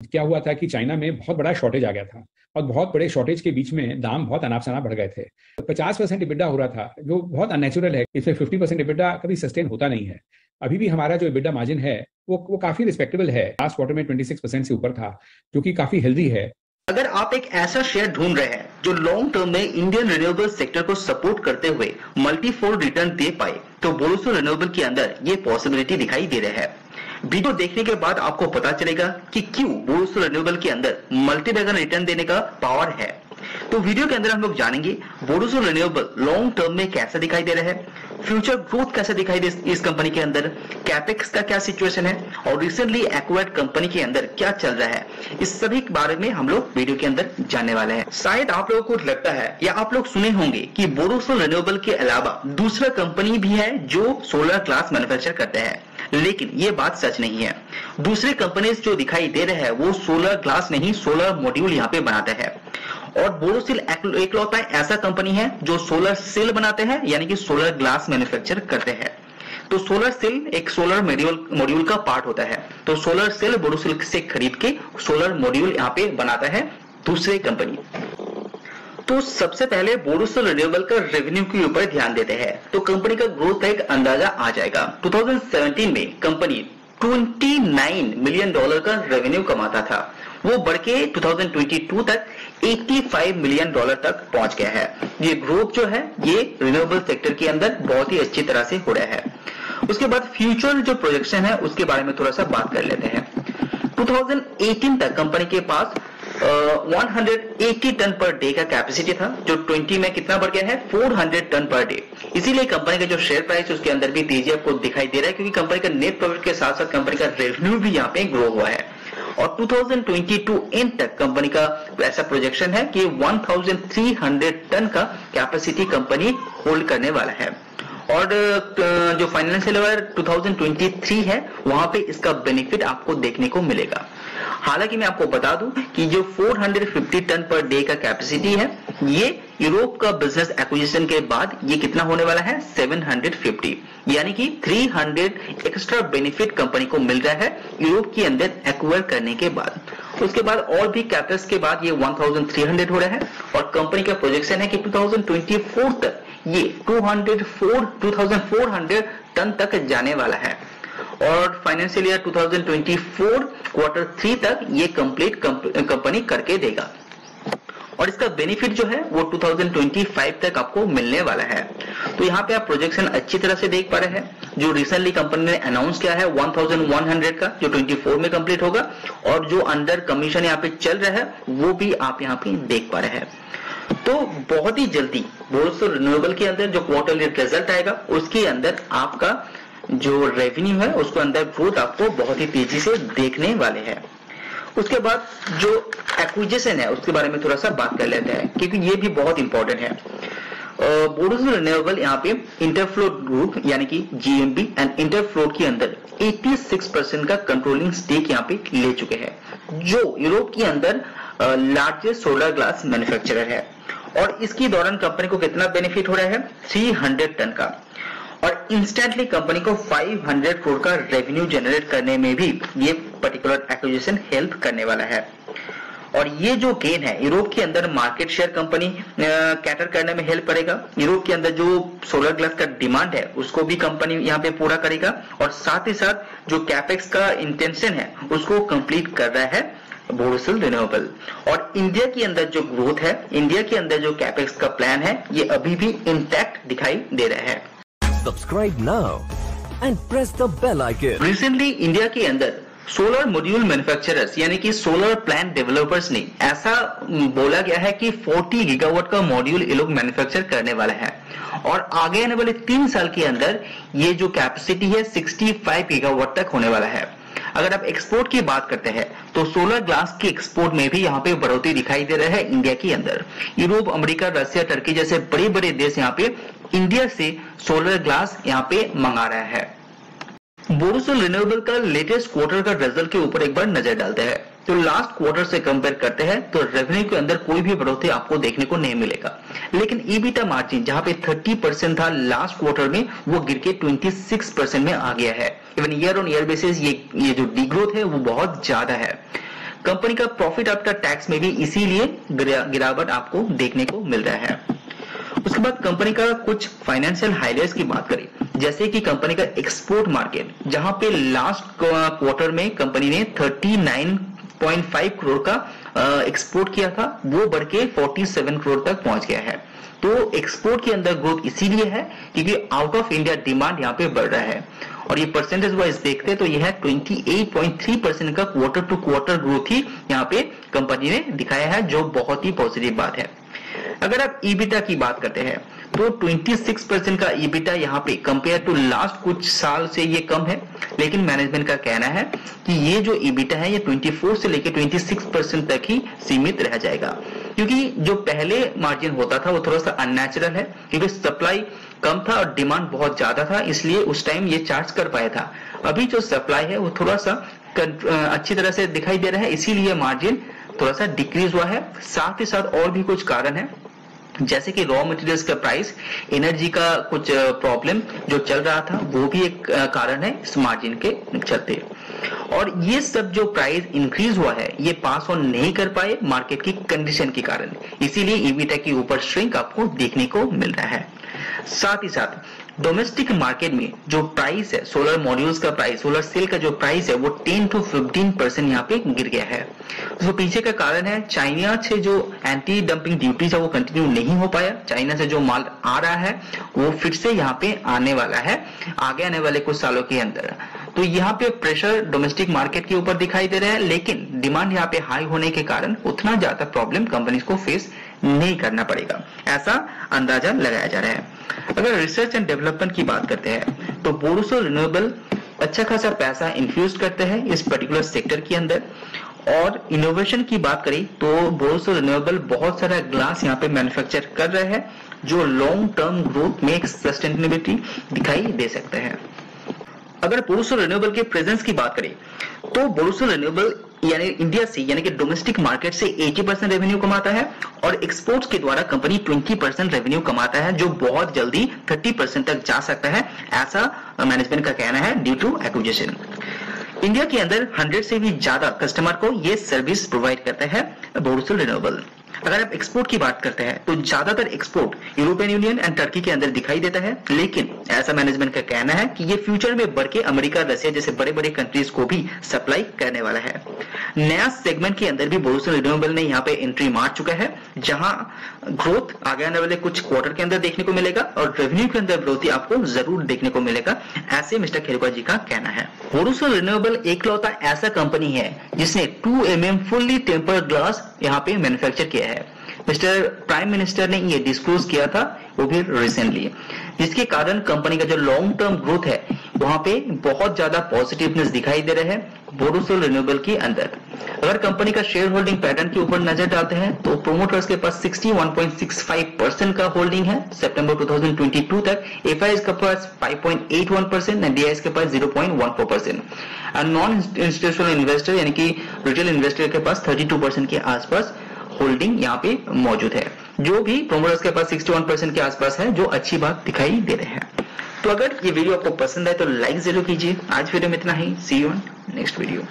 क्या हुआ था कि चाइना में बहुत बड़ा शॉर्टेज आ गया था और बहुत बड़े शॉर्टेज के बीच में दाम बहुत अनाप शनाप बढ़ गए थे। 50% इबिडा हो रहा था जो बहुत अननेचुरल है। इसमें 50% इबिडा कभी सस्टेन होता नहीं है। अभी भी हमारा जो इबिडा मार्जिन है वो काफी रिस्पेक्टेबल है। लास्ट क्वार्टर में 26% से ऊपर था, जो कि काफी हेल्दी है। अगर आप एक ऐसा शेयर ढूंढ रहे हैं जो लॉन्ग टर्म में इंडियन रिन्यूएबल सेक्टर को सपोर्ट करते हुए मल्टीफोल्ड रिटर्न दे पाए, तो बोरोसिल रिन्यूएबल के अंदर ये पॉसिबिलिटी दिखाई दे रहा है। वीडियो देखने के बाद आपको पता चलेगा कि क्यों बोरोसिल रिन्यूएबल के अंदर मल्टी बैगर रिटर्न देने का पावर है। तो वीडियो के अंदर हम लोग जानेंगे बोरोसिल रिन्यूएबल लॉन्ग टर्म में कैसा दिखाई दे रहा है, फ्यूचर ग्रोथ कैसा दिखाई दे इस कंपनी के अंदर, कैपेक्स का क्या सिचुएशन है और रिसेंटली एक्वायर्ड कंपनी के अंदर क्या चल रहा है, इस सभी के बारे में हम लोग वीडियो के अंदर जानने वाले हैं। शायद आप लोगों को लगता है या आप लोग सुने होंगे कि बोरोसिल रिन्यूएबल के अलावा दूसरा कंपनी भी है जो सोलर ग्लास मैन्युफैक्चर करते हैं, लेकिन ये बात सच नहीं है। दूसरे कंपनीज जो दिखाई दे रहे हैं वो सोलर ग्लास नहीं, सोलर मॉड्यूल यहाँ पे बनाते हैं। और बोरोसिल एकलौता ऐसा कंपनी है जो सोलर सेल बनाते हैं, यानी कि सोलर ग्लास मैन्युफैक्चर करते हैं। तो सोलर सेल एक सोलर मॉड्यूल का पार्ट होता है। तो सोलर सेल बोरोसिल से खरीद के सोलर मॉड्यूल यहाँ पे बनाता है दूसरे कंपनी। तो सबसे पहले बोरोसिल रिन्यूएबल का रेवेन्यू के ऊपर ध्यान देते हैं तो कंपनी का ग्रोथ का एक अंदाजा आ जाएगा। 2017 में कंपनी $29 मिलियन का रेवेन्यू कमाता था, वो बढ़ के 2022 तक $85 मिलियन तक पहुंच गया है। ये ग्रोथ जो है ये रिन्यूएबल सेक्टर के अंदर बहुत ही अच्छी तरह से हो रहा है। उसके बाद फ्यूचर जो प्रोजेक्शन है उसके बारे में थोड़ा सा बात कर लेते हैं। 2018 तक कंपनी के पास 180 टन पर डे का कैपेसिटी था, जो 20 में कितना बढ़ गया है 400 टन पर डे। इसीलिए कंपनी का जो शेयर प्राइस उसके अंदर भी तेजी आपको दिखाई दे रहा है, क्योंकि कंपनी का नेट प्रॉफिट के साथ साथ कंपनी का रेवेन्यू भी यहाँ पे ग्रो हुआ है। और 2022 एंड तक कंपनी का ऐसा प्रोजेक्शन है कि 1300 टन का कैपेसिटी कंपनी होल्ड करने वाला है। और जो फाइनेंशियल ईयर 2023 है वहां पे इसका बेनिफिट आपको देखने को मिलेगा। हालांकि मैं आपको बता दूं कि जो 450 टन पर डे का कैपेसिटी है ये यूरोप का बिजनेस एक्विजिशन के बाद ये कितना होने वाला है 750, यानी कि 300 एक्स्ट्रा बेनिफिट कंपनी को मिल रहा है यूरोप के अंदर एक्वायर करने के बाद। उसके बाद और भी कैपेक्स के बाद ये 1300 हो रहा है और कंपनी का प्रोजेक्शन है कि 2024 तक ये 2400 टन तक जाने वाला है। और फाइनेंशियल ईयर 2024 क्वार्टर 3 तक ये कंप्लीट कंपनी करके देगा और इसका बेनिफिट जो है वो 2025 तक आपको मिलने वाला है। तो यहाँ पे आप प्रोजेक्शन अच्छी तरह से देख पा रहे हैं। जो रिसेंटली कंपनी ने अनाउंस किया है 1100 का, जो 24 में कंप्लीट होगा, और जो अंडर कमीशन यहाँ पे चल रहा है वो भी आप यहाँ पे देख पा रहे हैं। तो बहुत ही जल्दी बोरोसिल रिन्यूएबल के अंदर जो क्वार्टरली रिजल्ट आएगा उसके अंदर आपका जो रेवेन्यू है उसको अंदर ग्रोथ आपको बहुत ही तेजी से देखने वाले हैं। उसके बाद जो एक्विजिशन है उसके बारे में थोड़ा सा बात कर लेते हैं, क्योंकि ये भी बहुत इंपॉर्टेंट है। बोरोसिल रिन्यूएबल यहाँ पे इंटरफ्लोट ग्रुप यानी कि GMB एंड इंटरफ्लोट के अंदर 86% का कंट्रोलिंग स्टेक यहाँ पे ले चुके हैं, जो यूरोप के अंदर लार्जेस्ट सोलर ग्लास मैन्युफैक्चरर है। और इसके दौरान कंपनी को कितना बेनिफिट हो रहा है 300 टन का, और इंस्टेंटली कंपनी को 500 करोड़ का रेवेन्यू जनरेट करने में भी ये पर्टिकुलर एक्विजिशन हेल्प करने वाला है। और ये जो गेन है यूरोप के अंदर मार्केट शेयर कंपनी कैटर करने में हेल्प करेगा। यूरोप के अंदर जो सोलर ग्लास का डिमांड है उसको भी कंपनी यहाँ पे पूरा करेगा, और साथ ही साथ जो कैपेक्स का इंटेंशन है उसको कंप्लीट कर रहा है बोरोसिल रिन्यूएबल। और इंडिया के अंदर जो ग्रोथ है, इंडिया के अंदर जो कैपेक्स का प्लान है, ये अभी भी इंटैक्ट दिखाई दे रहा है। Subscribe now and press the bell icon. Recently India के अंदर सोलर मॉड्यूल मैन्युफैक्चरर्स यानी कि सोलर प्लांट डेवलपर्स ने ऐसा बोला गया है कि 40 गीगावाट का मॉड्यूल ये लोग मैन्युफैक्चर करने वाला है, और आगे आने वाले 3 साल के अंदर ये जो कैपेसिटी है 65 गीगावाट तक होने वाला है। अगर आप एक्सपोर्ट की बात करते हैं तो सोलर ग्लास के एक्सपोर्ट में भी यहाँ पे बढ़ोतरी दिखाई दे रहा है इंडिया के अंदर। यूरोप, अमेरिका, रशिया, टर्की जैसे बड़े बड़े देश यहाँ पे इंडिया से सोलर ग्लास यहाँ पे मंगा रहा है। बोरोसिल रिन्यूएबल का लेटेस्ट क्वार्टर का रिजल्ट के ऊपर एक बार नजर डालते हैं। तो लास्ट क्वार्टर से कंपेयर करते हैं तो रेवेन्यू के अंदर कोई भी बढ़ोतरी आपको देखने को नहीं मिलेगा, लेकिन ईबीटा मार्जिन जहां पे 30% था लास्ट क्वार्टर में वो गिर के 26% में आ गया है। Even year on year basis ये जो डिग्रोथ है वो बहुत ज्यादा है। कंपनी का प्रॉफिट आफ्टर टैक्स में भी इसीलिए गिरावट आपको देखने को मिल रहा है। उसके बाद कंपनी का कुछ फाइनेंशियल हाइलाइट्स की बात करें, जैसे कि कंपनी का एक्सपोर्ट मार्केट, जहां पे लास्ट क्वार्टर में कंपनी ने 39.5 करोड़ का एक्सपोर्ट किया था, वो बढ़ के 47 करोड़ तक पहुंच गया है। तो एक्सपोर्ट के अंदर ग्रोथ इसीलिए है क्योंकि आउट ऑफ इंडिया डिमांड यहाँ पे बढ़ रहा है, और ये परसेंटेज वाइज देखते तो यह 28.3% का क्वार्टर टू क्वार्टर ग्रोथ ही यहाँ पे कंपनी ने दिखाया है, जो बहुत ही पॉजिटिव बात है। अगर आप ईबिटा की बात करते हैं तो 26% का ईबिटा यहाँ पे कंपेयर टू लास्ट कुछ साल से ये कम है, लेकिन मैनेजमेंट का कहना है कि ये जो ईबिटा है ये 24 से लेकर 26% तक ही सीमित रह जाएगा, क्योंकि जो पहले मार्जिन होता था वो थोड़ा सा अननेचुरल है, क्योंकि सप्लाई कम था और डिमांड बहुत ज्यादा था, इसलिए उस टाइम ये चार्ज कर पाया था। अभी जो सप्लाई है वो थोड़ा सा अच्छी तरह से दिखाई दे रहा है, इसीलिए मार्जिन थोड़ा सा डिक्रीज हुआ है। साथ ही साथ और भी कुछ कारण है, जैसे कि रॉ मटेरियल्स का प्राइस, एनर्जी का कुछ प्रॉब्लम जो चल रहा था, वो भी एक कारण है इस मार्जिन के चलते। और ये सब जो प्राइस इंक्रीज हुआ है ये पास ऑन नहीं कर पाए मार्केट की कंडीशन के कारण, इसीलिए ईबिटा के ऊपर श्रिंक आपको देखने को मिल रहा है। साथ ही साथ डोमेस्टिक मार्केट में जो प्राइस है, सोलर मॉड्यूल्स का प्राइस, सोलर सेल का जो प्राइस है वो 10 to 15% यहाँ पे गिर गया है। तो पीछे का कारण है चाइना से जो एंटी डंपिंग ड्यूटीज है वो कंटिन्यू नहीं हो पाया। चाइना से जो माल आ रहा है वो फिर से यहाँ पे आने वाला है आगे आने वाले कुछ सालों के अंदर। तो यहाँ पे प्रेशर डोमेस्टिक मार्केट के ऊपर दिखाई दे रहा है, लेकिन डिमांड यहाँ पे हाई होने के कारण उतना ज्यादा प्रॉब्लम कंपनीज को फेस नहीं करना पड़ेगा, ऐसा अंदाजा लगाया जा रहा है। अगर रिसर्च एंड डेवलपमेंट की बात करते हैं तो बोरोसिल रिन्यूएबल अच्छा खासा पैसा इन्फ्यूज करते हैं इस पर्टिकुलर सेक्टर के अंदर। और इनोवेशन की बात करें तो बोरोसिल रिन्यूएबल बहुत सारा ग्लास यहाँ पे मैन्युफैक्चर कर रहे हैं, जो लॉन्ग टर्म ग्रोथ में एक सस्टेनेबिलिटी दिखाई दे सकते हैं। अगर बोरोसिल रिन्यूएबल के प्रेजेंस की बात करें तो बोरोसिल रिन्यूएबल यानी इंडिया से यानी कि डोमेस्टिक मार्केट से 80% रेवेन्यू कमाता है और एक्सपोर्ट्स के द्वारा कंपनी 20% रेवेन्यू कमाता है, जो बहुत जल्दी 30% तक जा सकता है, ऐसा मैनेजमेंट का कहना है ड्यू टू एक्विजिशन। इंडिया के अंदर 100 से भी ज्यादा कस्टमर को ये सर्विस प्रोवाइड करता है बोरोसिल रिन्यूएबल। अगर आप एक्सपोर्ट की बात करते हैं तो ज्यादातर export European union and Turkey के अंदर दिखाई देता है, लेकिन ऐसा मैनेजमेंट का कहना है कि ये फ्यूचर में बढ़ के अमेरिका, रशिया जैसे बड़े बड़े कंट्रीज को भी सप्लाई करने वाला है। नया सेगमेंट के अंदर भी बोरोसिल रिन्यूएबल ने यहाँ पे एंट्री मार चुका है, जहां ग्रोथ आगे आने वाले कुछ क्वार्टर के अंदर देखने को मिलेगा और रेवेन्यू के अंदर ग्रोथ आपको जरूर देखने को मिलेगा, ऐसे मिस्टर खेरवा जी का कहना है। बोरोसिल रिन्यूएबल एकलौता ऐसा कंपनी है जिसने 2 mm फुल्ली टेम्पर्ड ग्लास यहाँ पे मैन्युफैक्चर किया है। मिस्टर प्राइम मिनिस्टर ने ये डिस्क्लोज किया था, वो भी रिसेंटली, जिसके कारण कंपनी का जो लॉन्ग टर्म ग्रोथ है वहां पे बहुत ज्यादा पॉजिटिवनेस दिखाई दे रहा है बोरोसिल रिन्यूएबल के अंदर। अगर कंपनी का शेयर होल्डिंग पैटर्न के ऊपर नजर डालते हैं तो प्रोमोटर्स के पास 61.65% का होल्डिंग है सितंबर 2022 तक, एफआईएस के पास 5.81% एंड डीआईएस के पास 0.14%, और नॉन इंस्टीट्यूशनल इन्वेस्टर यानी कि रिटेल इन्वेस्टर के पास 32% के आसपास होल्डिंग यहाँ पे मौजूद है। जो भी प्रोमोटर्स के पास 61% के आसपास है, जो अच्छी बात दिखाई दे रहे हैं। तो अगर ये वीडियो आपको पसंद आए तो लाइक जरूर कीजिए। आज वीडियो में इतना ही, सी यू ऑन नेक्स्ट वीडियो।